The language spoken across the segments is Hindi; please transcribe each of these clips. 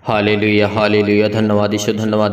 Hallelujah hallelujah. धन्यवाद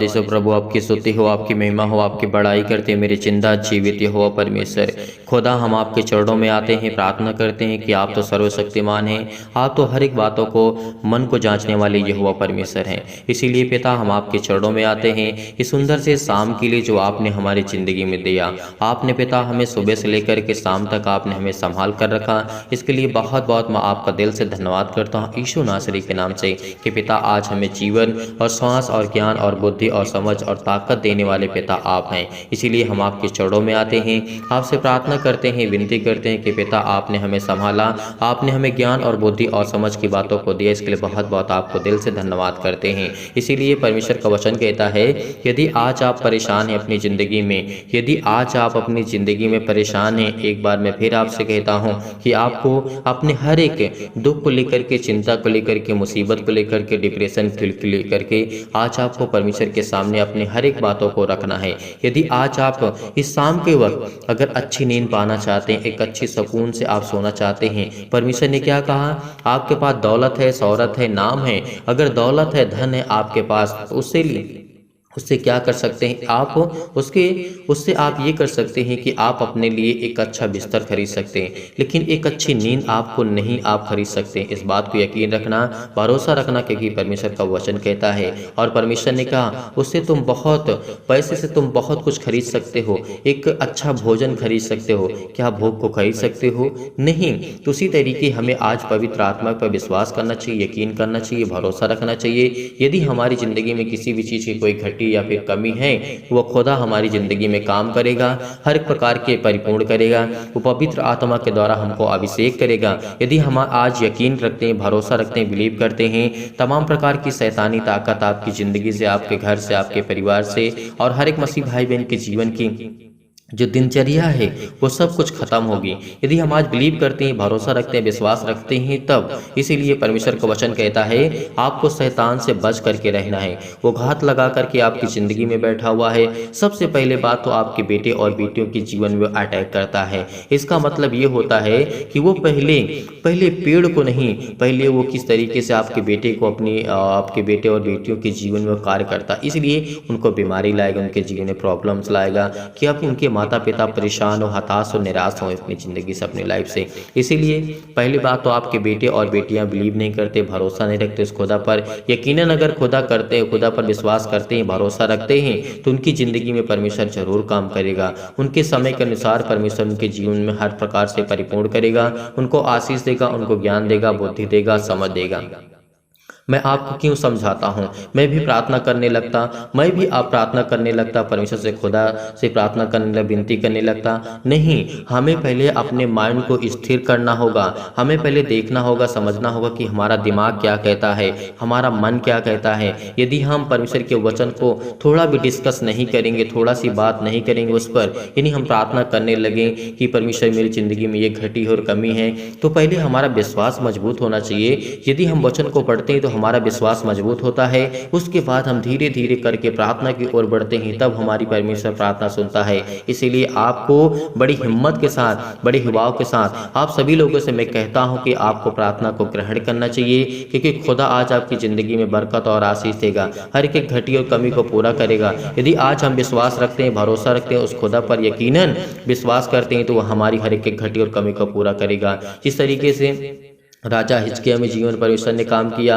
यीशु प्रभु, आपकी स्तुति हो, आपकी महिमा हो, आपकी बड़ाई करते हैं मेरे जिंदा जीवित हो परमेश्वर खुदा। हम आपके चरणों में आते हैं, प्रार्थना करते हैं कि आप तो सर्वशक्तिमान हैं, आप तो हर एक बातों को मन को जांचने वाले यहोवा परमेश्वर हैं। इसीलिए पिता, हम आपके चरणों में आते हैं इस सुंदर से शाम के लिए जो आपने हमारी ज़िंदगी में दिया। आपने पिता हमें सुबह से लेकर के शाम तक आपने हमें संभाल कर रखा, इसके लिए बहुत बहुत मैं आपका दिल से धन्यवाद करता हूँ यीशु नासरी के नाम से कि पिता आज हमें जीवन और श्वास और ज्ञान और बुद्धि और समझ और ताकत देने वाले पिता आप हैं। इसीलिए हम आपके चरणों में आते हैं, आपसे प्रार्थना करते हैं, विनती करते हैं कि पिता आपने हमें संभाला, आपने हमें ज्ञान और बुद्धि और समझ की बातों को दिया, इसके लिए बहुत बहुत आपको दिल से धन्यवाद करते हैं। इसीलिए परमेश्वर का वचन कहता है, यदि आज आप परेशान हैं अपनी ज़िंदगी में, यदि आज आप अपनी ज़िंदगी में परेशान हैं, एक बार मैं फिर आपसे कहता हूँ कि आपको अपने हर एक दुख को लेकर के, चिंता को लेकर के, मुसीबत को लेकर के, डिप्रेशन को लेकर के आज आपको परमेश्वर के सामने अपनी हर एक बातों को रखना है। यदि आज आप इस शाम के वक्त अगर अच्छी नींद पाना चाहते हैं, एक अच्छी सुकून से आप सोना चाहते हैं, परमेश्वर ने क्या कहा, आपके पास दौलत है, शौहरत है, नाम है, अगर दौलत है, धन है आपके पास, तो उससे क्या कर सकते हैं आप, उससे आप ये कर सकते हैं कि आप अपने लिए एक अच्छा बिस्तर खरीद सकते हैं, लेकिन एक अच्छी नींद आपको नहीं आप खरीद सकते हैं। इस बात को यकीन रखना, भरोसा रखना, क्योंकि परमेश्वर का वचन कहता है और परमेश्वर ने कहा उससे तुम बहुत पैसे से तुम बहुत कुछ खरीद सकते हो, एक अच्छा भोजन खरीद सकते हो, क्या भोग को खरीद सकते हो? नहीं। तो उसी तरीके हमें आज पवित्र आत्मा पर विश्वास करना चाहिए, यकीन करना चाहिए, भरोसा रखना चाहिए। यदि हमारी ज़िंदगी में किसी भी चीज़ की कोई घटी या फिर कमी है, वो खुदा हमारी ज़िंदगी में काम करेगा, हर एक प्रकार के परिपूर्ण करेगा, वो पवित्र आत्मा के द्वारा हमको अभिषेक करेगा। यदि हम आज यकीन रखते हैं, भरोसा रखते हैं, बिलीव करते हैं, तमाम प्रकार की शैतानी ताकत आपकी ज़िंदगी से, आपके घर से, आपके परिवार से और हर एक मसीह भाई बहन के जीवन की जो दिनचर्या है वो सब कुछ खत्म होगी। यदि हम आज बिलीव करते हैं, भरोसा रखते हैं, विश्वास रखते हैं तब। इसीलिए परमेश्वर का वचन कहता है आपको शैतान से बच करके रहना है, वो घात लगा करके आपकी ज़िंदगी में बैठा हुआ है। सबसे पहले बात तो आपके बेटे और बेटियों के जीवन में अटैक करता है। इसका मतलब ये होता है कि वो पहले पेड़ को नहीं, पहले वो किस तरीके से आपके बेटे को आपके बेटे और बेटियों के जीवन में कार्य करता, इसलिए उनको बीमारी लाएगा, उनके जीवन में प्रॉब्लम्स लाएगा कि अब उनके माता पिता परेशान हो, हताश हो, निराश हो अपनी ज़िंदगी से, अपनी लाइफ से। इसीलिए पहली बात तो आपके बेटे और बेटियां बिलीव नहीं करते, भरोसा नहीं रखते उस खुदा पर। यकीनन अगर खुदा पर विश्वास करते हैं, भरोसा रखते हैं, तो उनकी ज़िंदगी में परमेश्वर जरूर काम करेगा। उनके समय के अनुसार परमेश्वर उनके जीवन में हर प्रकार से परिपूर्ण करेगा, उनको आशीष देगा, उनको ज्ञान देगा, बुद्धि देगा, समझ देगा। मैं आपको क्यों समझाता हूँ, मैं भी प्रार्थना करने लगता, मैं भी आप प्रार्थना करने लगता, परमेश्वर से, खुदा से प्रार्थना करने लगा, विनती करने लगता। नहीं, हमें पहले अपने माइंड को स्थिर करना होगा, हमें पहले देखना होगा, समझना होगा कि हमारा दिमाग क्या कहता है, हमारा मन क्या कहता है। यदि हम परमेश्वर के वचन को थोड़ा भी डिस्कस नहीं करेंगे, थोड़ा सी बात नहीं करेंगे उस पर, यानी हम प्रार्थना करने लगें कि परमेश्वर मेरी ज़िंदगी में ये घटी और कमी है, तो पहले हमारा विश्वास मजबूत होना चाहिए। यदि हम वचन को पढ़ते हैं तो हमारा विश्वास मजबूत होता है, उसके बाद हम धीरे धीरे करके प्रार्थना की ओर बढ़ते हैं, तब हमारी परमेश्वर प्रार्थना सुनता है। इसीलिए आपको बड़ी हिम्मत के साथ, बड़े हिवाव के साथ आप सभी लोगों से मैं कहता हूं कि आपको प्रार्थना को ग्रहण करना चाहिए, क्योंकि खुदा आज आपकी ज़िंदगी में बरकत और आशीष देगा, हर एक घटी और कमी को पूरा करेगा। यदि आज हम विश्वास रखते हैं, भरोसा रखते हैं, उस खुदा पर यकीनन विश्वास करते हैं, तो वह हमारी हर एक घटी और कमी को पूरा करेगा। जिस तरीके से राजा हिजकिय्याह में जीवन परमेश्वर ने काम किया,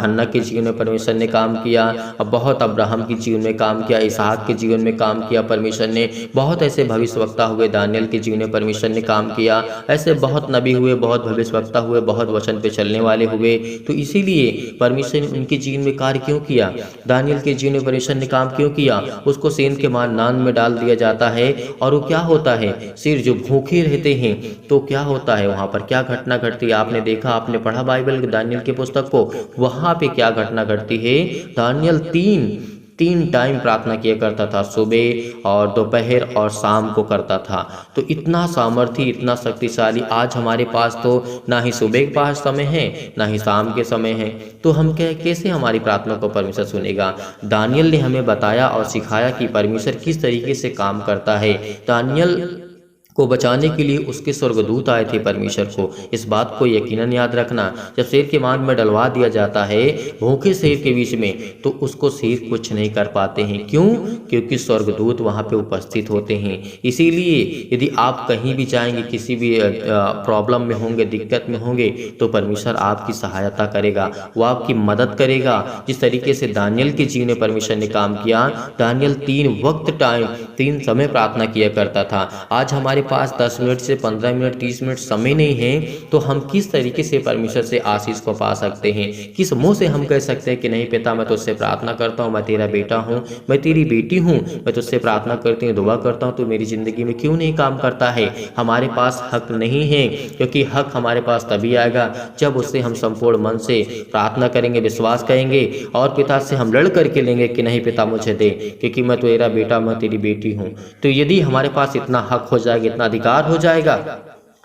हन्ना के जीवन में परमेश्वर ने काम किया, बहुत अब्राहम के जीवन में काम किया, इसहाक के जीवन में काम किया परमेश्वर ने, बहुत ऐसे भविष्यवक्ता हुए, दानियल के जीवन में परमेश्वर ने काम किया, ऐसे बहुत नबी हुए, बहुत भविष्यवक्ता हुए, बहुत वचन पे चलने वाले हुए। तो इसीलिए परमेश्वर ने उनके जीवन में कार्य क्यों किया, दानियल के जीवन में परमेश्वर ने काम क्यों किया, उसको सेंध के नान में डाल दिया जाता है, और वो क्या होता है, सिर जो भूखे रहते हैं, तो क्या होता है वहाँ पर, क्या घटना घटती है, आपने देखा, आपने पढ़ा बाइबल दानियल की पुस्तक को, वहां पे क्या घटना घटती है, दानियल तीन टाइम प्रार्थना किया करता था, सुबह और दोपहर और शाम को करता था। तो इतना सामर्थ्य, इतना शक्तिशाली आज हमारे पास तो ना ही सुबह के पास समय है, ना ही शाम के समय है, तो हम कैसे हमारी प्रार्थना को परमेश्वर सुनेगा। दानियल ने हमें बताया और सिखाया कि परमेश्वर किस तरीके से काम करता है। दानियल को बचाने के लिए उसके स्वर्गदूत आए थे परमेश्वर को। इस बात को यकीनन याद रखना। जब शेर के मांग में डलवा दिया जाता है भूखे शेर के बीच में, तो उसको शेर कुछ नहीं कर पाते हैं। क्यों? क्योंकि स्वर्गदूत वहाँ पे उपस्थित होते हैं। इसीलिए यदि आप कहीं भी जाएंगे, किसी भी प्रॉब्लम में होंगे, दिक्कत में होंगे, तो परमेश्वर आपकी सहायता करेगा, वो आपकी मदद करेगा। जिस तरीके से दानियल के जीवन में परमेश्वर ने काम किया, दानियल 3 समय प्रार्थना किया करता था। आज हमारे पास 10 मिनट से 15 मिनट 30 मिनट समय नहीं है, तो हम किस तरीके से परमेश्वर से आशीष को पा सकते हैं? किस मुंह से हम कह सकते हैं कि नहीं पिता, मैं तुझसे प्रार्थना करता हूँ, मैं तेरा बेटा हूँ, मैं तेरी बेटी हूँ, मैं तुझसे प्रार्थना करती हूँ, दुआ करता हूँ, तो मेरी ज़िंदगी में क्यों नहीं काम करता है? हमारे पास हक नहीं है, क्योंकि हक हमारे पास तभी आएगा जब उससे हम संपूर्ण मन से प्रार्थना करेंगे, विश्वास करेंगे और पिता से हम लड़ करके लेंगे कि नहीं पिता मुझे दे, क्योंकि मैं तेरा बेटा, मैं तेरी बेटी हूँ। तो यदि हमारे पास इतना हक हो जाएगा, इतना अधिकार हो जाएगा,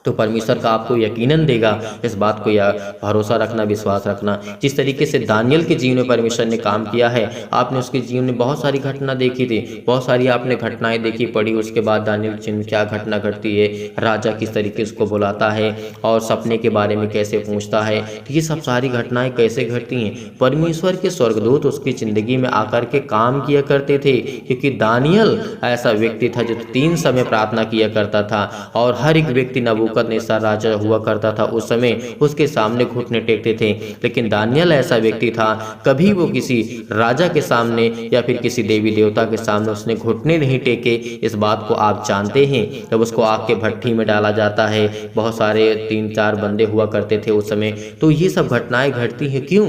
तो परमेश्वर का आपको यकीनन देगा। इस बात को या भरोसा रखना, विश्वास रखना। जिस तरीके से दानियल के जीवन में परमेश्वर ने काम किया है, आपने उसके जीवन में बहुत सारी घटना देखी थी, बहुत सारी आपने घटनाएं देखी, पढ़ी। उसके बाद दानियल के जीवन में क्या घटना घटती है, राजा किस तरीके से उसको बुलाता है और सपने के बारे में कैसे पूछता है, तो ये सब सारी घटनाएं कैसे घटती हैं? परमेश्वर के स्वर्गदूत उसकी ज़िंदगी में आकर के काम किया करते थे, क्योंकि दानियल ऐसा व्यक्ति था जो 3 समय प्रार्थना किया करता था। और हर एक व्यक्ति नबूकदनेस्सर राजा हुआ करता था उस समय, उसके सामने घुटने टेकते थे, लेकिन दानियल ऐसा व्यक्ति था, कभी वो किसी राजा के सामने या फिर किसी देवी देवता के सामने उसने घुटने नहीं टेके। इस बात को आप जानते हैं। जब उसको आग के भट्ठी में डाला जाता है, बहुत सारे 3-4 बंदे हुआ करते थे उस समय, तो ये सब घटनाएं घटती हैं। क्यों?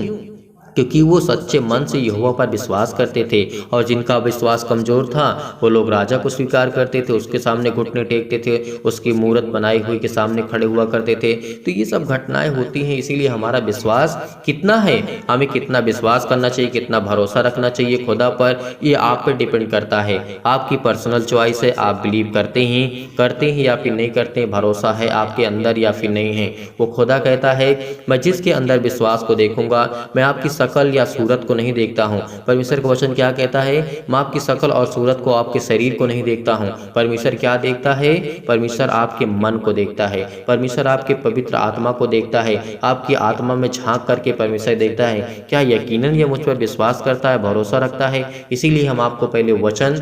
क्योंकि वो सच्चे मन से यहोवा पर विश्वास करते थे, और जिनका विश्वास कमजोर था वो लोग राजा को स्वीकार करते थे, उसके सामने घुटने टेकते थे, उसकी मूर्त बनाई हुई के सामने खड़े हुआ करते थे। तो ये सब घटनाएं होती हैं। इसीलिए हमारा विश्वास कितना है, हमें कितना विश्वास करना चाहिए, कितना भरोसा रखना चाहिए खुदा पर, ये आप पर डिपेंड करता है। आपकी पर्सनल चॉइस है, आप बिलीव करते हैं या फिर नहीं करते हैं, भरोसा है आपके अंदर या फिर नहीं है। वो खुदा कहता है, मैं जिसके अंदर विश्वास को देखूंगा, मैं आपकी शकल या सूरत को नहीं देखता हूँ। परमेश्वर का वचन क्या कहता है? मैं आपकी शकल और सूरत को, आपके शरीर को नहीं देखता हूँ। परमेश्वर क्या देखता है? परमेश्वर आपके मन को देखता है, परमेश्वर आपके पवित्र आत्मा को देखता है, आपकी आत्मा में झांक करके परमेश्वर देखता है। क्या यकीनन ये मुझ पर विश्वास करता है, भरोसा रखता है? इसीलिए हम आपको पहले वचन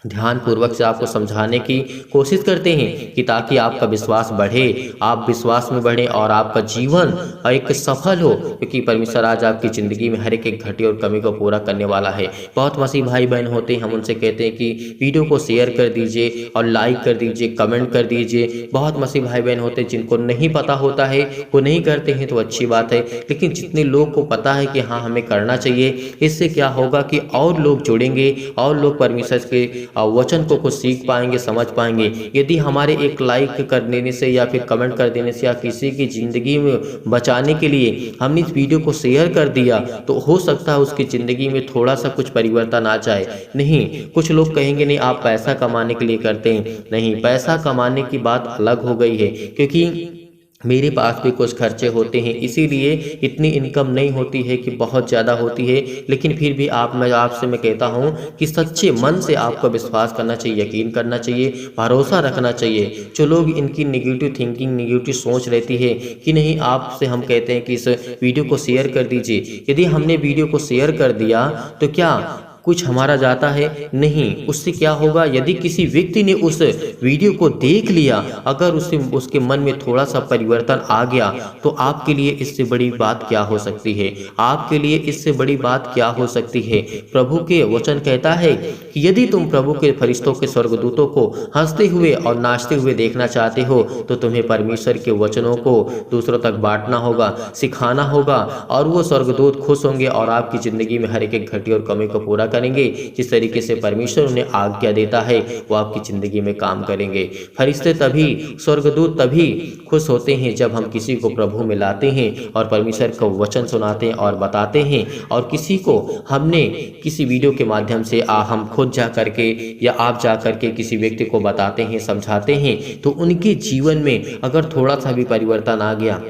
ध्यान पूर्वक से आपको समझाने की कोशिश करते हैं कि ताकि आपका विश्वास बढ़े, आप विश्वास में बढ़े और आपका जीवन एक सफल हो, क्योंकि परमेश्वर आज आपकी ज़िंदगी में हर एक घटी और कमी को पूरा करने वाला है। बहुत मसीह भाई बहन होते हैं, हम उनसे कहते हैं कि वीडियो को शेयर कर दीजिए और लाइक कर दीजिए, कमेंट कर दीजिए। बहुत मसीह भाई बहन होते हैं जिनको नहीं पता होता है, वो नहीं करते हैं, तो अच्छी बात है। लेकिन जितने लोग को पता है कि हाँ हमें करना चाहिए, इससे क्या होगा कि और लोग जुड़ेंगे और लोग परमेश्वर के वचन को कुछ सीख पाएंगे, समझ पाएंगे। यदि हमारे एक लाइक कर देने से या फिर कमेंट कर देने से या किसी की ज़िंदगी में बचाने के लिए हमने इस वीडियो को शेयर कर दिया, तो हो सकता है उसकी ज़िंदगी में थोड़ा सा कुछ परिवर्तन आ जाए। नहीं, कुछ लोग कहेंगे नहीं आप पैसा कमाने के लिए करते हैं। नहीं, पैसा कमाने की बात अलग हो गई है, क्योंकि मेरे पास भी कुछ खर्चे होते हैं, इसीलिए इतनी इनकम नहीं होती है कि बहुत ज़्यादा होती है। लेकिन फिर भी मैं आपसे कहता हूँ कि सच्चे मन से आपको विश्वास करना चाहिए, यकीन करना चाहिए, भरोसा रखना चाहिए। जो लोग इनकी नेगेटिव थिंकिंग, नेगेटिव सोच रहती है कि नहीं, आपसे हम कहते हैं कि इस वीडियो को शेयर कर दीजिए। यदि हमने वीडियो को शेयर कर दिया तो क्या कुछ हमारा जाता है? नहीं। उससे क्या होगा? यदि किसी व्यक्ति ने उस वीडियो को देख लिया, अगर उसके मन में थोड़ा सा परिवर्तन आ गया, तो आपके लिए इससे बड़ी बात क्या हो सकती है? आपके लिए इससे बड़ी बात क्या हो सकती है? प्रभु के वचन कहता है कि यदि तुम प्रभु के फरिश्तों के स्वर्गदूतों को हंसते हुए और नाचते हुए देखना चाहते हो, तो तुम्हें परमेश्वर के वचनों को दूसरों तक बांटना होगा, सिखाना होगा, और वो स्वर्गदूत खुश होंगे और आपकी ज़िंदगी में हर एक घटी और कमी को पूरा करेंगे। जिस तरीके से परमेश्वर उन्हें आज्ञा देता है, वो आपकी ज़िंदगी में काम करेंगे। फरिश्ते तभी, स्वर्गदूत तभी खुश होते हैं जब हम किसी को प्रभु में लाते हैं और परमेश्वर को वचन सुनाते हैं और बताते हैं, और किसी को हमने किसी वीडियो के माध्यम से हम खुद जा करके या आप जा करके किसी व्यक्ति को बताते हैं, समझाते हैं, तो उनके जीवन में अगर थोड़ा सा भी परिवर्तन आ गया,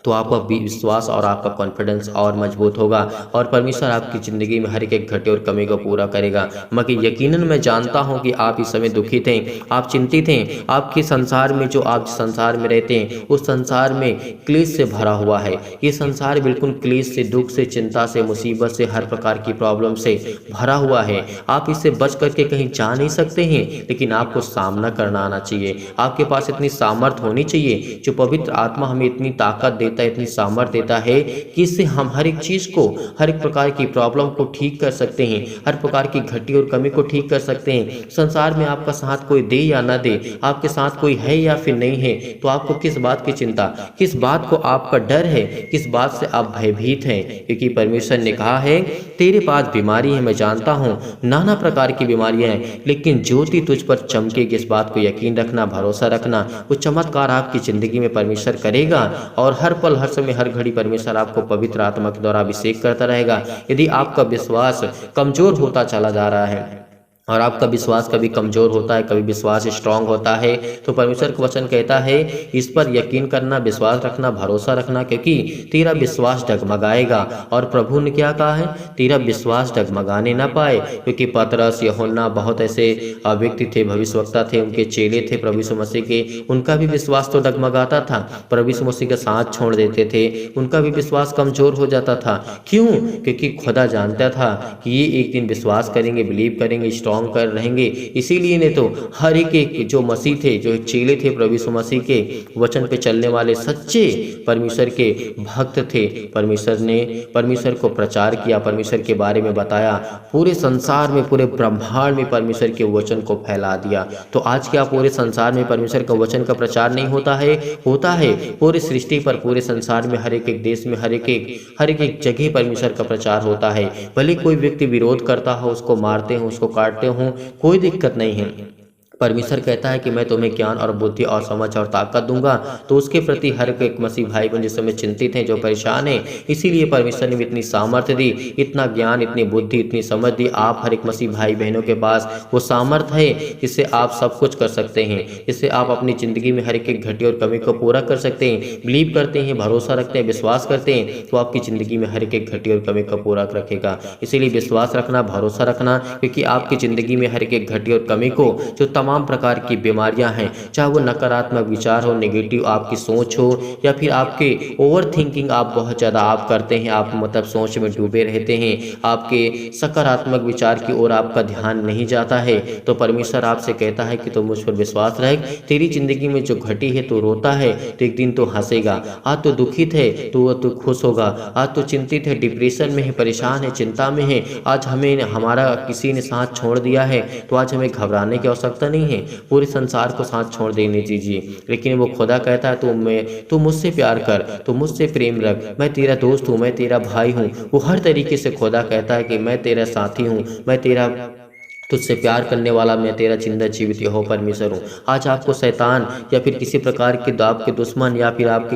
तो आपका विश्वास और आपका कॉन्फिडेंस और मजबूत होगा और परमेश्वर आपकी ज़िंदगी में हर एक घटे और कमी को पूरा करेगा। मगर यकीनन मैं जानता हूं कि आप इस समय दुखित हैं, आप चिंतित हैं, आपके संसार में जो आप संसार में रहते हैं उस संसार में क्लेश से भरा हुआ है। ये संसार बिल्कुल क्लेश से, दुख से, चिंता से, मुसीबत से, हर प्रकार की प्रॉब्लम से भरा हुआ है। आप इससे बच करके कहीं जा नहीं सकते हैं, लेकिन आपको सामना करना आना चाहिए। आपके पास इतनी सामर्थ्य होनी चाहिए, जो पवित्र आत्मा हमें इतनी ताकत देता है, इतनी सामर्थ्य देता है कि इससे हम हर एक चीज़ को, हर एक प्रकार की प्रॉब्लम को ठीक कर सकते हैं, हर प्रकार की घटी और कमी को ठीक कर सकते हैं। संसार में आपका साथ कोई दे या ना दे, आपके साथ कोई है या फिर नहीं है, तो आपको किस बात की चिंता, किस बात को आपका डर है, किस बात से आप भयभीत हैं? क्योंकि परमेश्वर ने कहा है तेरे पास बीमारी है, मैं जानता हूँ नाना प्रकार की बीमारियां हैं, लेकिन ज्योति तुझ पर चमकेगी। इस बात को यकीन रखना, भरोसा रखना। वो चमत्कार आपकी ज़िंदगी में परमेश्वर करेगा और हर पल, हर समय, हर घड़ी परमेश्वर आपको पवित्र आत्मा के द्वारा अभिषेक करता रहेगा। यदि आपका विश्वास कमज़ोर होता चला जा रहा है और आपका विश्वास कभी कमज़ोर होता है, कभी विश्वास स्ट्रांग होता है, तो परमेश्वर का वचन कहता है इस पर यकीन करना, विश्वास रखना, भरोसा रखना, क्योंकि तेरा विश्वास डगमगाएगा। और प्रभु ने क्या कहा है? तेरा विश्वास डगमगाने ना पाए। क्योंकि पतरस, यूहन्ना, बहुत ऐसे व्यक्ति थे, भविष्यवक्ता थे, उनके चेले थे प्रभु यीशु मसीह के, उनका भी विश्वास तो डगमगाता था। प्रभु यीशु मसीह का साथ छोड़ देते थे, उनका भी विश्वास कमज़ोर हो जाता था। क्यों? क्योंकि खुदा जानता था कि ये एक दिन विश्वास करेंगे, बिलीव करेंगे, स्ट्रांग कर रहेंगे। इसीलिए ने तो हर एक जो मसीह थे, जो चेले थे प्रभु यीशु मसीह के, वचन पे चलने वाले सच्चे परमेश्वर के भक्त थे, परमेश्वर को प्रचार किया, परमेश्वर के बारे में बताया, पूरे संसार में, पूरे ब्रह्मांड में परमेश्वर के वचन को फैला दिया। तो आज क्या पूरे संसार में परमेश्वर का वचन का प्रचार नहीं होता है? होता है। पूरी सृष्टि पर, पूरे संसार में, हर एक देश में, हर एक जगह परमेश्वर का प्रचार होता है। भले कोई व्यक्ति विरोध करता हो, उसको मारते हो, उसको काटते हूँ, कोई दिक्कत नहीं है। परमेश्वर कहता है कि मैं तुम्हें ज्ञान और बुद्धि और समझ और ताकत दूंगा। तो उसके प्रति हर एक मसीह भाई बहन जिस समय चिंतित हैं, जो परेशान हैं, इसीलिए परमेश्वर ने भी इतनी सामर्थ्य दी, इतना ज्ञान, इतनी बुद्धि, इतनी समझ दी। आप हर एक मसीह भाई बहनों के पास वो सामर्थ्य है जिससे आप सब कुछ कर सकते हैं, जिससे आप अपनी ज़िंदगी में हर एक घटी और कमी को पूरा कर सकते हैं। बिलीव करते हैं, भरोसा रखते हैं, विश्वास करते हैं, तो आपकी ज़िंदगी में हर एक घटी और कमी को पूरा रखेगा। इसीलिए विश्वास रखना, भरोसा रखना, क्योंकि आपकी ज़िंदगी में हर एक घटी और कमी को, जो तमाम प्रकार की बीमारियां हैं, चाहे वो नकारात्मक विचार हो, नेगेटिव आपकी सोच हो, या फिर आपके ओवर थिंकिंग आप बहुत ज़्यादा आप करते हैं, आप मतलब सोच में डूबे रहते हैं, आपके सकारात्मक विचार की ओर आपका ध्यान नहीं जाता है, तो परमेश्वर आपसे कहता है कि तो मुझ पर विश्वास रख। तेरी जिंदगी में जो घटी है, तो रोता है तो एक दिन तो हंसेगा। आज तो दुखित है तो तो खुश होगा। आज तो चिंतित है, डिप्रेशन में है, परेशान है, चिंता में है, आज हमें हमारा किसी ने साथ छोड़ दिया है, तो आज हमें घबराने की आवश्यकता नहीं है। पूरे संसार को साथ छोड़ देने दीजिए, लेकिन वो खुदा कहता है तू मुझसे प्यार कर, तू मुझसे प्रेम रख, मैं तेरा दोस्त हूँ, मैं तेरा भाई हूँ। वो हर तरीके से खुदा कहता है कि मैं तेरा साथी हूँ, मैं तेरा तुझसे प्यार करने वाला, मैं तेरा जिंदा जीवित यहोवा परमेश्वर हूँ। आज आपको शैतान या फिर किसी प्रकार के आपके दुश्मन या फिर आपके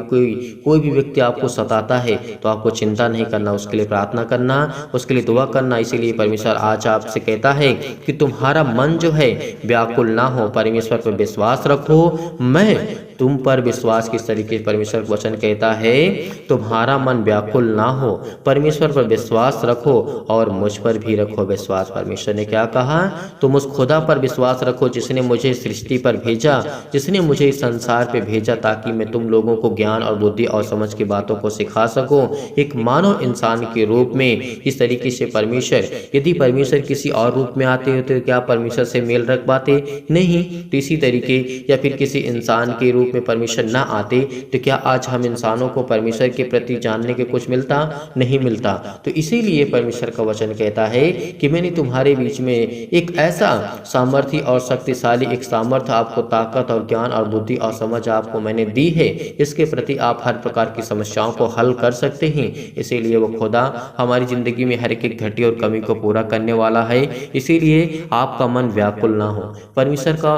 कोई भी व्यक्ति आपको सताता है, तो आपको चिंता नहीं करना, उसके लिए प्रार्थना करना, उसके लिए दुआ करना। इसीलिए परमेश्वर आज आपसे कहता है कि तुम्हारा मन जो है व्याकुल ना हो, परमेश्वर पर विश्वास रखो, मैं तुम पर विश्वास। किस तरीके से परमेश्वर का वचन कहता है, तुम्हारा मन व्याकुल ना हो, परमेश्वर पर विश्वास रखो और मुझ पर भी रखो विश्वास। परमेश्वर ने क्या कहा? तुम उस खुदा पर विश्वास रखो जिसने मुझे सृष्टि पर भेजा, जिसने मुझे इस संसार पे भेजा, ताकि मैं तुम लोगों को ज्ञान और बुद्धि और समझ की बातों को सिखा सकूं, एक मानव इंसान के रूप में। इस तरीके से परमेश्वर, यदि परमेश्वर किसी और रूप में आते हो तो क्या परमेश्वर से मेल रख पाते? नहीं। तो इसी तरीके या फिर किसी इंसान के रूप में परमेश्वर ना आते तो क्या आज हम इंसानों को परमेश्वर के प्रति जानने के कुछ मिलता? नहीं मिलता। तो इसीलिए परमेश्वर का वचन कहता है कि मैंने तुम्हारे बीच में एक ऐसा सामर्थ्य और शक्तिशाली एक सामर्थ्य, आपको ताकत और ज्ञान और बुद्धि और समझ आपको मैंने दी है, इसके प्रति आप हर प्रकार की समस्याओं को हल कर सकते हैं। इसीलिए वो खुदा हमारी जिंदगी में हर एक घटी और कमी को पूरा करने वाला है। इसीलिए आपका मन व्याकुल ना हो। परमेश्वर का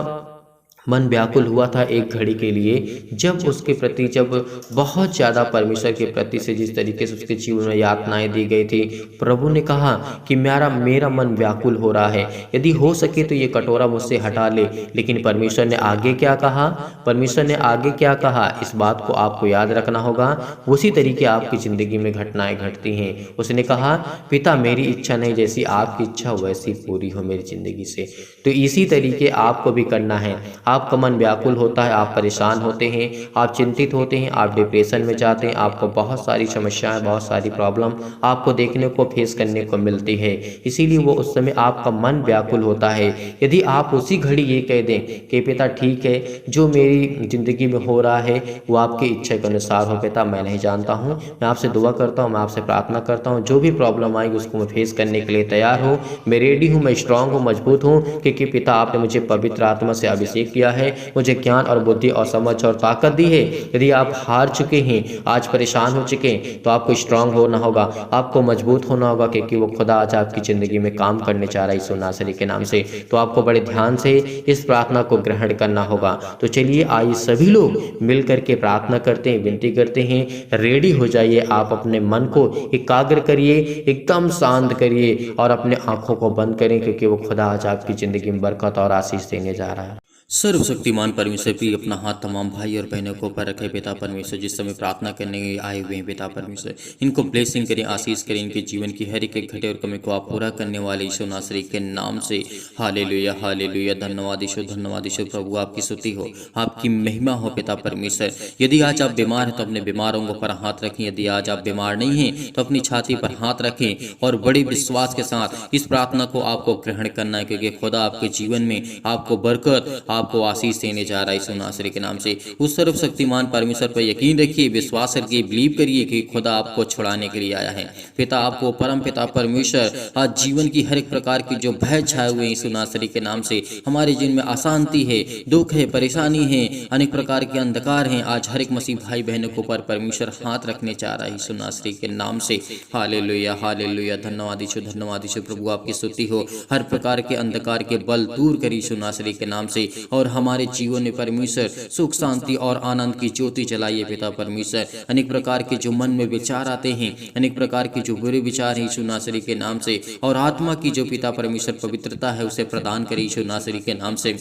मन व्याकुल हुआ था एक घड़ी के लिए, जब उसके प्रति जब बहुत ज़्यादा परमेश्वर के प्रति से जिस तरीके से उसके जीवन में यातनाएं दी गई थी, प्रभु ने कहा कि मेरा मेरा मन व्याकुल हो रहा है, यदि हो सके तो ये कटोरा मुझसे हटा ले। लेकिन परमेश्वर ने आगे क्या कहा? परमेश्वर ने आगे क्या कहा, इस बात को आपको याद रखना होगा। उसी तरीके आपकी ज़िंदगी में घटनाएं घटती हैं। उसने कहा, पिता मेरी इच्छा नहीं, जैसी आपकी इच्छा वैसी पूरी हो मेरी ज़िंदगी से। तो इसी तरीके आपको भी करना है। आपका मन व्याकुल होता है, आप परेशान होते हैं, आप चिंतित होते हैं, आप डिप्रेशन में जाते हैं, आपको बहुत सारी समस्याएं, बहुत सारी प्रॉब्लम आपको देखने को फेस करने को मिलती है। इसीलिए वो उस समय आपका मन व्याकुल होता है। यदि आप उसी घड़ी ये कह दें कि पिता ठीक है, जो मेरी ज़िंदगी में हो रहा है वो आपकी इच्छा के अनुसार हो पिता, मैं नहीं जानता हूँ, मैं आपसे दुआ करता हूँ, मैं आपसे प्रार्थना करता हूँ, जो भी प्रॉब्लम आएगी उसको मैं फेस करने के लिए तैयार हूँ, मैं रेडी हूँ, मैं स्ट्रांग हूँ, मजबूत हूँ, क्योंकि पिता आपने मुझे पवित्र आत्मा से अभिषेक किया है, मुझे ज्ञान और बुद्धि और समझ और ताकत दी है। यदि आप हार चुके हैं, आज परेशान हो चुके हैं, तो आपको स्ट्रांग होना होगा, आपको मजबूत होना होगा, क्योंकि वो खुदा आज आपकी ज़िंदगी में काम करने चाह रहा है यीशु नासरी के नाम से। तो आपको बड़े ध्यान से इस प्रार्थना को ग्रहण करना होगा। तो चलिए आइए सभी लोग मिल करके प्रार्थना करते हैं, विनती करते हैं, रेडी हो जाइए। आप अपने मन को एकाग्र करिए, एकदम शांत करिए और अपने आँखों को बंद करें, क्योंकि वो खुदा आज आपकी ज़िंदगी में बरकत और आशीष देने जा रहा है। सर्वशक्तिमान परमेश्वर भी अपना हाथ तमाम भाई और बहनों को पर रखे। पिता परमेश्वर, जिस समय प्रार्थना करने आए हुए हैं पिता परमेश्वर, इनको ब्लेसिंग करें, आशीष करें, इनके जीवन की हर एक घटे और कमी को आप पूरा करने वाले यीशु नासरी के नाम से हालेलुया हालेलुया। धन्यवाद यीशु, धन्यवाद यीशु। प्रभु आपकी स्तुति हो, आपकी महिमा हो पिता परमेश्वर। यदि आज आप बीमार हैं तो अपने बीमार अंगों पर हाथ रखें, यदि आज आप बीमार नहीं हैं तो अपनी छाती पर हाथ रखें और बड़े विश्वास के साथ इस प्रार्थना को आपको ग्रहण करना है, क्योंकि खुदा आपके जीवन में आपको बरकत, आपको आशीष देने जा रहा है यीशु नासरी के नाम से। उस सर्वशक्तिमान परमेश्वर पर यकीन रखिए, विश्वास रखिए, बिलीव करिए कि खुदा आपको छुड़ाने के लिए आया है। पिता आपको परम पिता परमेश्वर आज जीवन की हर एक प्रकार की जो भय छाए हुए यीशु नासरी के नाम से, हमारे जीवन में अशांति है, दुख है, परेशानी है, अनेक प्रकार के अंधकार हैं, आज हर एक मसीह भाई बहनों को पर परमेश्वर हाथ रखने चाह रहा है यीशु नासरी के नाम से। Hallelujah hallelujah. धन्यवाद यीशु, धन्यवाद यीशु। प्रभु आपकी स्तुति हो। हर प्रकार के अंधकार के बल दूर करी यीशु नासरी के नाम से, और हमारे जीवन में परमेश्वर सुख शांति और आनंद की ज्योति जलाइए पिता परमेश्वर। अनेक प्रकार के जो मन में विचार आते हैं, अनेक प्रकार के जो बुरे विचार हैं यीशु नासरी के नाम से, और आत्मा की जो पिता परमेश्वर पवित्रता है उसे प्रदान करे यीशु नासरी के नाम से।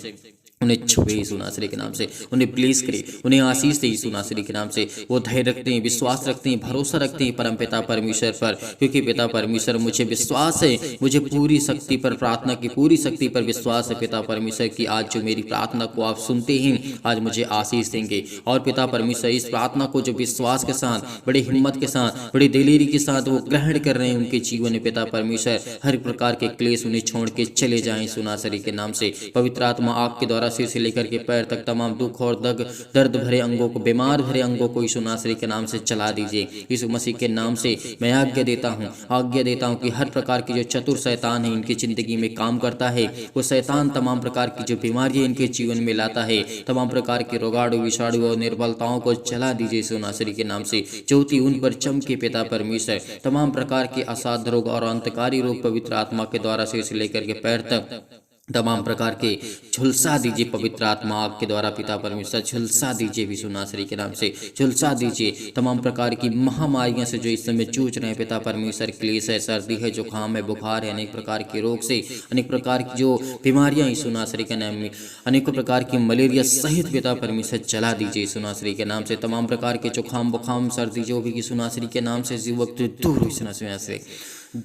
उन्हें छुए यीशु नासरी के नाम से, उन्हें ब्लेस करे, उन्हें आशीष दे यीशु नासरी के नाम से। वो धैर्य रखते हैं, विश्वास रखते हैं, भरोसा रखते हैं परम पिता परमेश्वर पर, क्योंकि पिता परमेश्वर मुझे विश्वास है, मुझे पूरी शक्ति पर, प्रार्थना की पूरी शक्ति पर विश्वास है पिता परमेश्वर की आज जो मेरी प्रार्थना को आप सुनते हैं आज मुझे आशीष देंगे। और पिता परमेश्वर इस प्रार्थना को जो विश्वास के साथ, बड़ी हिम्मत के साथ, बड़ी दिलेरी के साथ वो ग्रहण कर रहे हैं, उनके जीवन में पिता परमेश्वर हर प्रकार के क्लेश उन्हें छोड़ के चले जाएं यीशु नासरी के नाम से। पवित्र आत्मा आग के द्वारा सिर से लेकर के पैर तक तमाम दुख और दर्द भरे अंगों को, बीमार भरे अंगों को यीशु नासरी के नाम से चला दीजिए। यीशु मसीह के नाम से मैं आज्ञा देता हूँ कि हर प्रकार की जो चतुर शैतान है इनकी जिंदगी में काम करता है, वो शैतान तमाम प्रकार की जो बीमारियां इनके जीवन में लाता है, तमाम प्रकार के रोगाणु विषाणु और निर्बलताओं को चला दीजिए यीशु नासरी के नाम से। ज्योति उन पर चमके पिता परमेश्वर। तमाम प्रकार के असाध्य रोग और अंतकारी रोग पवित्र आत्मा के द्वारा सिर से लेकर के पैर तक तमाम प्रकार के झुलसा दीजिए पवित्र आत्मा आग के द्वारा पिता परमेश्वर। झुलसा दीजिए यीशु नासरी के नाम से, झुलसा दीजिए तमाम प्रकार की महामारियां से जो इस समय जूझ रहे हैं पिता परमेश्वर। क्लेश है, सर्दी है, जुकाम है, बुखार है, अनेक प्रकार के रोग से, अनेक प्रकार की जो बीमारियां यीशु नासरी के नाम में, अनेक प्रकार की मलेरिया सहित पिता परमेश्वर चला दीजिए यीशु नासरी के नाम से। तमाम प्रकार के जुकाम बुखाम सर्दी जो भी यीशु नासरी के नाम से युवक दूर यीशु नासरी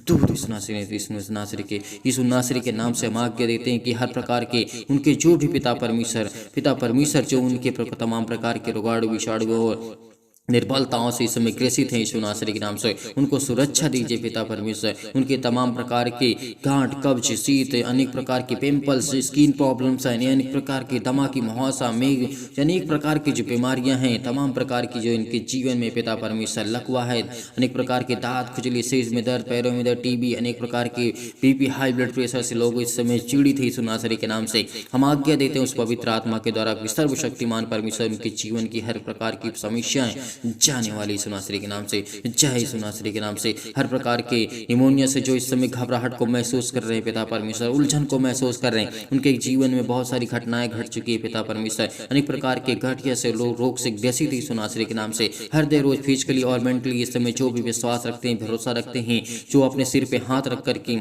दूर यीशु नासरी के नाम से हम आज्ञा देते हैं कि हर प्रकार के उनके जो भी पिता परमेश्वर जो उनके तमाम प्रकार के रोगाणु विषाणु और निर्बलताओं से इस समय ग्रसित हैं यीशु नासरी के नाम से, उनको सुरक्षा दीजिए पिता परमेश्वर। उनके तमाम प्रकार के गांठ, कब्ज, शीत, अनेक प्रकार के पिंपल्स, स्किन प्रॉब्लम्स हैं, अनेक प्रकार के दमा की मुहासा, मेघ, अनेक प्रकार की जो बीमारियां हैं, तमाम प्रकार की जो इनके जीवन में पिता परमेश्वर लकवा है, अनेक प्रकार के दांत, खुजली, सिर में दर्द, पैरों में दर्द, टीबी, अनेक प्रकार के बीपी, हाई ब्लड प्रेशर से लोग इस समय पीड़ित है यीशु नासरी के नाम से। हम आज्ञा देते हैं उस पवित्र आत्मा के द्वारा सर्वशक्तिमान परमेश्वर उनके जीवन की हर प्रकार की समस्याएं जाने वाले यीशु नासरी के नाम से, जय यीशु नासरी के नाम से। हर प्रकार के निमोनिया से जो इस समय घबराहट को महसूस कर रहे हैं पिता परमेश्वर, उलझन को महसूस कर रहे हैं, उनके जीवन में बहुत सारी घटनाएं घट चुकी है पिता परमेश्वर, अनेक प्रकार के घटिया से रोग से ग्रसित यीशु नासरी के नाम से। हर देर रोज फिजिकली और मेंटली इस समय जो भी विश्वास रखते हैं, भरोसा रखते हैं, जो अपने सिर पे हाथ रख करके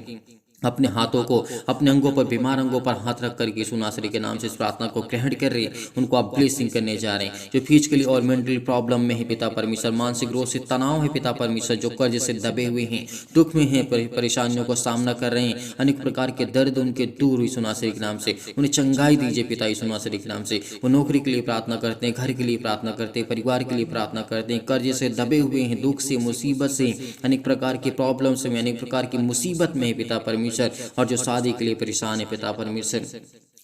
अपने हाथों को अपने अंगों पर, बीमार अंगों पर हाथ रख करके यीशु नासरी के नाम से इस प्रार्थना को ग्रहण कर रहे हैं, उनको आप ब्लेसिंग करने जा रहे हैं। जो फिजिकली और मेंटली प्रॉब्लम में है पिता परमेश्वर, मानसिक रोग से तनाव है पिता परमेश्वर, जो कर्ज से दबे हुए हैं, दुख में हैं, परेशानियों का सामना कर रहे हैं, अनेक प्रकार के दर्द उनके दूर यीशु नासरी के नाम से उन्हें चंगाई दीजिए पिता यीशु नासरी के नाम से। वो नौकरी के लिए प्रार्थना करते हैं, घर के लिए प्रार्थना करते हैं, परिवार के लिए प्रार्थना करते हैं, कर्ज से दबे हुए हैं, दुख से, मुसीबत से, अनेक प्रकार की प्रॉब्लम्स में, अनेक प्रकार की मुसीबत में है पिता परमेश्वर, और जो शादी के लिए परेशान है पिता परमेश्वर,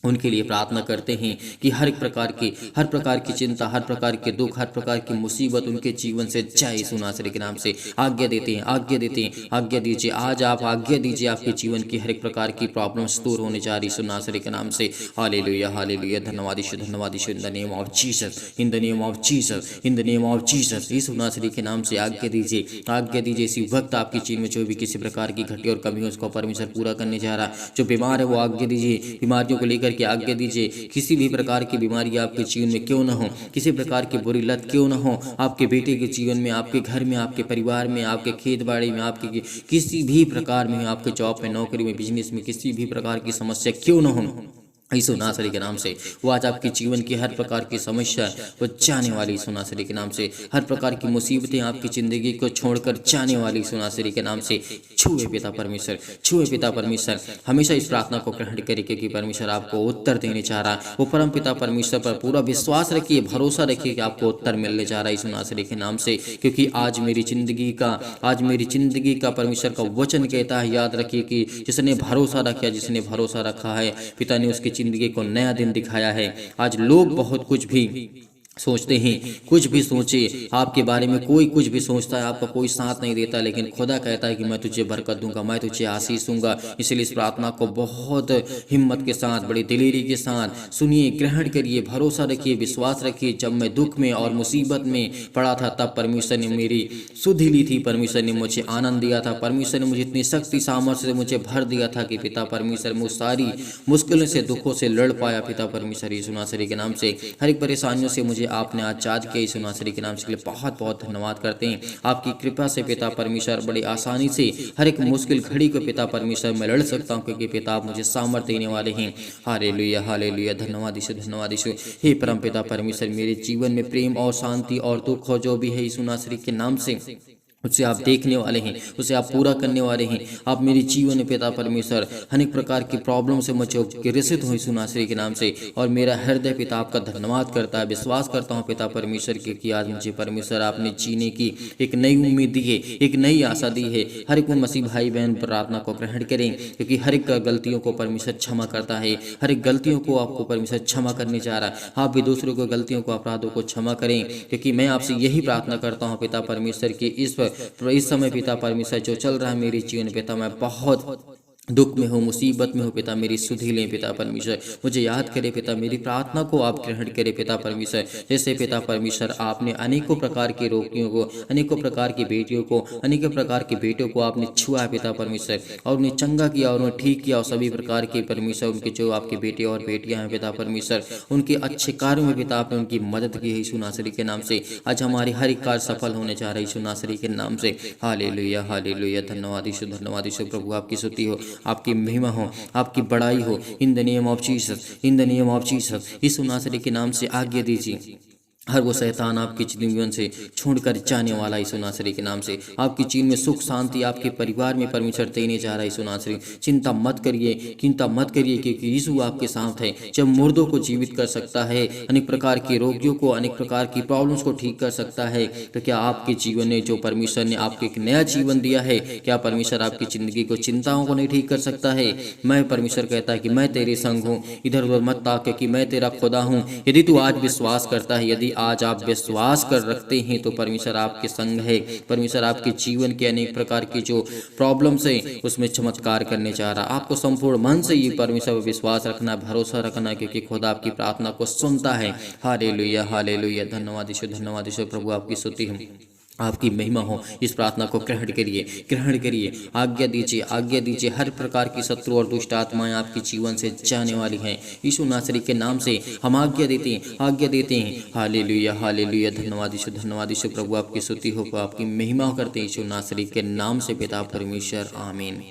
उनके लिए प्रार्थना करते हैं कि हर प्रकार की चिंता, हर प्रकार के दुख, हर प्रकार की मुसीबत उनके जीवन से जाए यीशु नासरी के नाम से। आज्ञा देते हैं, आज्ञा दीजिए, आज आप आज्ञा दीजिए, आपके जीवन की हर एक प्रकार की प्रॉब्लम्स दूर होने जा रही यीशु नासरी के नाम से। हालेलुया, हालेलुया, धन्यवाद यीशु, धन्यवाद Yeshu, in the name of Jesus, in the name of Jesus, in the name of Jesus. Yeshu नासरी के नाम से आज्ञा दीजिए इसी वक्त आपके जीवन में जो भी किसी प्रकार की घटी और कमी है उसको परमेश्वर पूरा करने जा रहा है। जो बीमार है वो आज्ञा दीजिए, बीमारियों को लेकर की आज्ञा दीजिए, किसी भी प्रकार की बीमारी आपके जीवन में क्यों ना हो, किसी प्रकार की बुरी लत क्यों ना हो, आपके बेटे के जीवन में, आपके घर में, आपके परिवार में, आपके खेत बाड़ी में, आपके किसी भी प्रकार में, आपके जॉब में, नौकरी में, बिजनेस में, किसी भी प्रकार की समस्या क्यों ना हो, यीशु नासरी के नाम से वो आज आपके जीवन की हर प्रकार की समस्या वो जाने वाली यीशु नासरी के नाम से। हर प्रकार की मुसीबतें आपकी ज़िंदगी को छोड़कर जाने वाली यीशु नासरी के नाम से छुए पिता परमेश्वर, छुए पिता परमेश्वर। हमेशा इस प्रार्थना को ग्रहण करिए क्योंकि परमेश्वर आपको उत्तर देने चाह रहा है। वो परम पिता परमेश्वर पर पूरा विश्वास रखिए, भरोसा रखिए कि आपको उत्तर मिलने जा रहा है यीशु नासरी के नाम से, क्योंकि आज मेरी ज़िंदगी का परमेश्वर का वचन कहता है, याद रखिए कि जिसने भरोसा रखा है पिता ने उसकी जिंदगी को नया दिन दिखाया है। आज लोग बहुत कुछ भी सोचते हैं, कुछ भी सोचे आपके बारे में, कोई कुछ भी सोचता है, आपका कोई साथ नहीं देता, लेकिन खुदा कहता है कि मैं तुझे बरकत दूंगा, मैं तुझे आशीष दूंगा। इसलिए इस प्रार्थना को बहुत हिम्मत के साथ, बड़ी दिलेरी के साथ सुनिए, ग्रहण करिए, भरोसा रखिए, विश्वास रखिए। जब मैं दुख में और मुसीबत में पड़ा था तब परमेश्वर ने मेरी सुधि ली थी, परमेश्वर ने मुझे आनंद दिया था, परमेश्वर ने मुझे इतनी शक्ति सामर्थ्य से मुझे भर दिया था कि पिता परमेश्वर मुझ सारी मुश्किलों से, दुखों से लड़ पाया पिता परमेश्वर यीशु नासरी के नाम से। हर एक परेशानियों से मुझे आपने आजाद किया यीशु नासरी के नाम से, बहुत बहुत धन्यवाद करते हैं। आपकी कृपा से पिता परमेश्वर बड़ी आसानी से हर एक मुश्किल घड़ी को पिता परमेश्वर मैं लड़ सकता हूं, क्योंकि पिता आप मुझे सामर्थ्य देने वाले हैं। हालेलुया, हालेलुया, धन्यवाद यीशु, धन्यवाद यीशु। हे परम पिता परमेश्वर, मेरे जीवन में प्रेम और शांति और दुख हो जो भी है यीशु नासरी के नाम से, उसे आप देखने वाले हैं, उसे आप पूरा करने वाले हैं। आप मेरे जीवन में पिता परमेश्वर अनेक प्रकार की प्रॉब्लम से मुझे ग्रसित हो यीशु नासरी के नाम से, और मेरा हृदय पिता आपका धन्यवाद करता है। विश्वास करता हूं पिता परमेश्वर के कि आज मुझे परमेश्वर आपने जीने की एक नई उम्मीद दी है, एक नई आशा दी है। हर एक मसीह भाई बहन प्रार्थना को ग्रहण करें, क्योंकि हर एक गलतियों को परमेश्वर क्षमा करता है। हर एक गलतियों को आपको परमेश्वर क्षमा करने जा रहा है। आप भी दूसरों को गलतियों को, अपराधों को क्षमा करें, क्योंकि मैं आपसे यही प्रार्थना करता हूँ पिता परमेश्वर की इस समय पिता परमेश्वर जो चल रहा है मेरे जीवन पिता, मैं बहुत दुख में हो, मुसीबत में हो पिता, मेरी सुधि लें पिता परमेश्वर। मुझे याद करे पिता, मेरी प्रार्थना को आप ग्रहण करें पिता परमेश्वर। जैसे पिता परमेश्वर आपने अनेकों प्रकार के रोगियों को, अनेकों प्रकार की बेटियों को, अनेकों प्रकार के बेटों को आपने छुआ पिता परमेश्वर, और उन्हें चंगा किया और उन्हें ठीक किया, और सभी प्रकार के परमेश्वर उनके जो आपके बेटे और बेटियां हैं पिता परमेश्वर, उनके अच्छे कार्यों में पिता आपने उनकी मदद की है यीशु नासरी के नाम से। आज हमारे हर एक कार्य सफल होने जा रहा है यीशु नासरी के नाम से। हालेलुया, हालेलुया, धन्यवाद यीशु, धन्यवाद यीशु। प्रभु आपकी स्तुति हो, आपकी महिमा हो, आपकी बड़ाई हो। In the name of Jesus, in the name of Jesus. Yeshu नासरी के नाम से आज्ञा दीजिए, हर वो शैतान आपके जीवन से छोड़कर जाने वाला यीशु नासरी के नाम से। आपकी जीवन में सुख शांति आपके परिवार में परमेश्वर देने जा रहा है यीशु नासरी। चिंता मत करिए, क्योंकि यीशु आपके साथ है। जब मुर्दों को जीवित कर सकता है, अनेक प्रकार के रोगियों को, अनेक प्रकार की प्रॉब्लम्स को ठीक कर सकता है, तो क्या आपके जीवन में जो परमेश्वर ने आपको एक नया जीवन दिया है, क्या परमेश्वर आपकी जिंदगी को, चिंताओं को नहीं ठीक कर सकता है? मैं परमेश्वर कहता है कि मैं तेरे संग हूँ, इधर उधर मत ताक, क्योंकि मैं तेरा खुदा हूँ। यदि तू आज विश्वास करता है, यदि आज आप विश्वास कर रखते हैं तो परमेश्वर आपके संग है। परमेश्वर आपके जीवन के अनेक प्रकार की जो प्रॉब्लम्स है उसमें चमत्कार करने जा रहा। आपको संपूर्ण मन से ये परमेश्वर पर विश्वास रखना, भरोसा रखना, क्योंकि खुदा आपकी प्रार्थना को सुनता है। Hallelujah, hallelujah. धन्यवाद यीशु, प्रभु आपकी स्तुति हम आपकी महिमा हो। इस प्रार्थना को ग्रहण करिए, ग्रहण करिए। आज्ञा दीजिए, आज्ञा दीजिए। हर प्रकार की शत्रु और दुष्ट आत्माएं आपके जीवन से जाने वाली हैं। यीशु नासरी के नाम से हम आज्ञा देते हैं, आज्ञा देते हैं। Hallelujah, hallelujah. धन्यवाद यीशु, प्रभु आपकी स्तुति हो, आपकी महिमा करते हैं यीशु नासरी के नाम से पिता परमेश्वर, आमीन।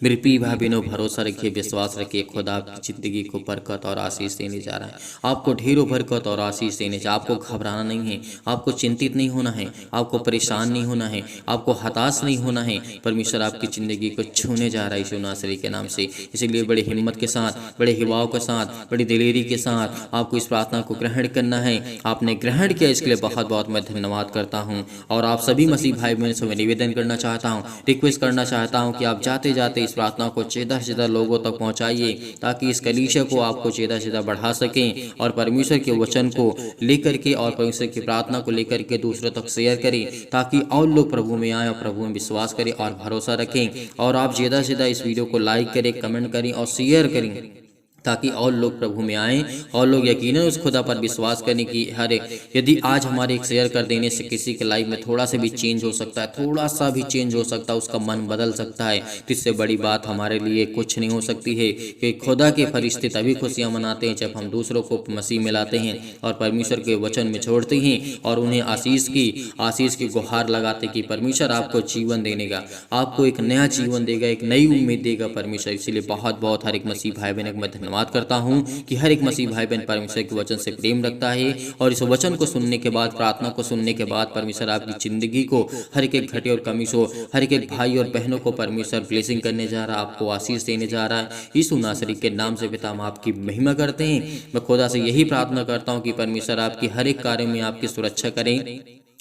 मेरे प्रिय भाई बहनों, भरोसा रखिए, विश्वास रखिए। खुदा आपकी ज़िंदगी को बरकत और आशीष देने जा रहा है। आपको ढेरों बरकत और आशीष देने जा। आपको घबराना नहीं है, आपको चिंतित नहीं होना है, आपको परेशान नहीं होना है, आपको हताश नहीं होना है। परमेश्वर आपकी ज़िंदगी को छूने जा रहा है यीशु नासरी के नाम से। इसीलिए बड़े हिम्मत के साथ, बड़े हिवाओं के साथ, बड़ी दिलेरी के साथ आपको इस प्रार्थना को ग्रहण करना है। आपने ग्रहण किया, इसके लिए बहुत बहुत मैं धन्यवाद करता हूँ। और आप सभी मसीह भाई बहनों से मैं निवेदन करना चाहता हूँ, रिक्वेस्ट करना चाहता हूँ कि आप जाते जाते प्रार्थना को ज़्यादा से ज़्यादा लोगों तक पहुंचाइए, ताकि इस कलीसिया को आपको ज़्यादा से ज़्यादा बढ़ा सकें और परमेश्वर के वचन को लेकर के और परमेश्वर की प्रार्थना को लेकर के दूसरों तक शेयर करें, ताकि और लोग प्रभु में आए और प्रभु में विश्वास करें और भरोसा रखें। और आप ज़्यादा से ज़्यादा इस वीडियो को लाइक करें, कमेंट करें और शेयर करें, ताकि और लोग प्रभु में आएँ और लोग यकीनन उस खुदा पर विश्वास करने की हर एक। यदि आज हमारे एक शेयर कर देने से किसी के लाइफ में थोड़ा सा भी चेंज हो सकता है, थोड़ा सा भी चेंज हो सकता है, उसका मन बदल सकता है, तो इससे बड़ी बात हमारे लिए कुछ नहीं हो सकती है। कि खुदा के फरिश्ते तभी खुशियाँ मनाते हैं जब हम दूसरों को मसीह मिलाते हैं और परमेश्वर के वचन में छोड़ते हैं और उन्हें आशीष की गुहार लगाते कि परमेश्वर आपको जीवन देने का, आपको एक नया जीवन देगा, एक नई उम्मीद देगा परमेश्वर। इसीलिए बहुत बहुत हर एक मसीह भाई बहन मैं धन्यवाद करता हूं कि हर एक मसीह भाई बहन परमेश्वर के वचन से प्रेम रखता है और इस वचन को सुनने के बाद, प्रार्थना को सुनने के बाद परमेश्वर आपकी जिंदगी को हर एक घटे और कमी से हर एक भाई और बहनों को परमेश्वर ब्लेसिंग करने जा रहा है, आपको आशीष देने जा रहा है। यीशु नासरी के नाम से पिता हम आपकी महिमा करते हैं। मैं खुदा से यही प्रार्थना करता हूं कि परमेश्वर आपकी हर एक कार्य में आपकी सुरक्षा करें,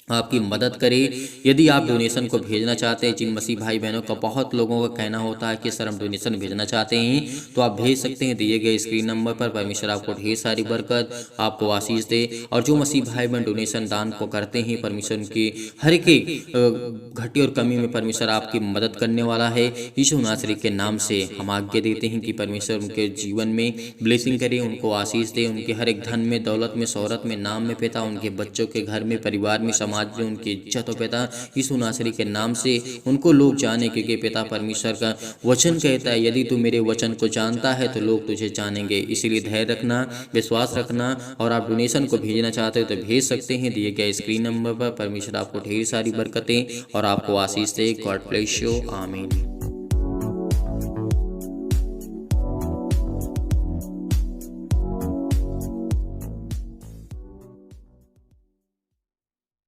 आपकी मदद करे। यदि आप डोनेशन को भेजना चाहते हैं, जिन मसीह भाई बहनों का बहुत लोगों का कहना होता है कि सर हम डोनेशन भेजना चाहते हैं, तो आप भेज सकते हैं दिए गए स्क्रीन नंबर पर। परमेश्वर आपको ढेर सारी बरकत, आपको आशीष दे। और जो मसीह भाई बहन डोनेशन दान को करते हैं, परमेश्वर उनकी हर एक घटी और कमी में परमेश्वर आपकी मदद करने वाला है। यीशु नासरी के नाम से हम आज्ञा देते हैं कि परमेश्वर उनके जीवन में ब्लेसिंग करे, उनको आशीष दे, उनके हर एक धन में, दौलत में, शोहरत में, नाम में पिता, उनके बच्चों के घर में, परिवार में, समाज में उनकी इज्जत हो पिता। यीशु नासरी के नाम से उनको लोग जाने, क्योंकि पिता परमेश्वर का वचन कहता है यदि तू मेरे वचन को जानता है तो लोग तुझे जानेंगे। इसीलिए धैर्य रखना, विश्वास रखना। और आप डोनेशन को भेजना चाहते हो तो भेज सकते हैं दिए गए स्क्रीन नंबर पर। परमेश्वर आपको ढेर सारी बरकतें और आपको आशीष दे। गॉड ब्लेस यू, आमीन।